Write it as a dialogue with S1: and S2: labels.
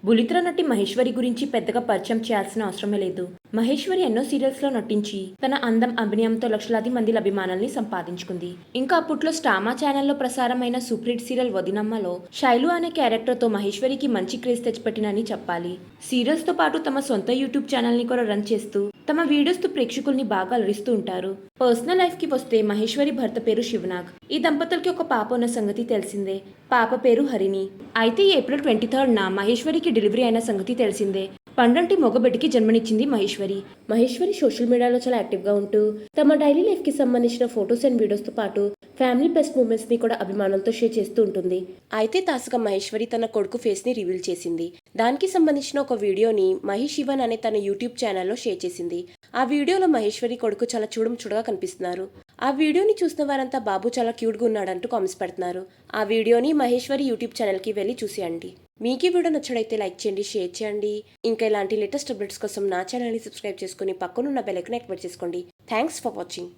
S1: బులిత్ర నటి మహేశ్వరి గురించి పెద్దగా పరిచయం చేయాల్సిన అవసరమే లేదు. మహేశ్వరి ఎన్నో సీరియల్స్ లో నటించి తన అందం అభినయంతో లక్షలాది మంది అభిమానుల్ని సంపాదించుకుంది. ఇంకా అప్పట్లో స్టామా ఛానల్లో ప్రసారమైన సూపర్ హిట్ సీరియల్ వదినమ్మలో శైలు అనే క్యారెక్టర్ తో మహేశ్వరికి మంచి క్రేజ్ తెచ్చిపెట్టినని చెప్పాలి. సీరియల్స్ తో పాటు తమ సొంత యూట్యూబ్ ఛానల్ ని కూడా రన్ చేస్తూ తమ వీడియోస్ తో ప్రేక్షకుల్ని బాగా అలరిస్తూ ఉంటారు. పర్సనల్ లైఫ్ కి వస్తే మహేశ్వరి భర్త పేరు శివనాగ్. ఈ దంపతులకి ఒక పాప ఉన్న సంగతి తెలిసిందే. పాప పేరు హరిణి. అయితే ఏప్రిల్ 23న మహేశ్వరికి డెలివరీ అయిన సంగతి తెలిసిందే. పండంటి మగబిడ్డకి జన్మనిచ్చింది మహేశ్వరి. మహేశ్వరి సోషల్ మీడియాలో చాలా యాక్టివ్ గా ఉంటూ తమ డైలీ లైఫ్ కి సంబంధించిన ఫొటోస్ అండ్ వీడియోస్ తో పాటు ఫ్యామిలీ బెస్ట్ మూమెంట్స్ ని కూడా అభిమానులతో షేర్ చేస్తూ ఉంటుంది. అయితే తాజాగా మహేశ్వరి తన కొడుకు ఫేస్ ని రివీల్ చేసింది. దానికి సంబంధించిన ఒక వీడియోని మహేష్ శివన్ అనే తన యూట్యూబ్ ఛానల్లో షేర్ చేసింది. ఆ వీడియోలో మహేశ్వరి కొడుకు చాలా చూడగా కనిపిస్తున్నారు. ఆ వీడియోని చూసిన వారంతా బాబు చాలా క్యూట్ గా ఉన్నాడంటూ కామెంట్స్ పెడుతున్నారు. ఆ వీడియోని మహేశ్వరి యూట్యూబ్ ఛానల్ కి వెళ్ళి చూసేయండి. మీకు ఈ వీడియో నచ్చడైతే లైక్ చేయండి, షేర్ చేయండి. ఇంకా ఇలాంటి లేటెస్ట్ అప్డేట్స్ కోసం నా ఛానల్ని సబ్స్క్రైబ్ చేసుకుని పక్కనున్న బెల్ ఐకాన్ యాక్టివేట్ చేసుకోండి. Thanks for watching.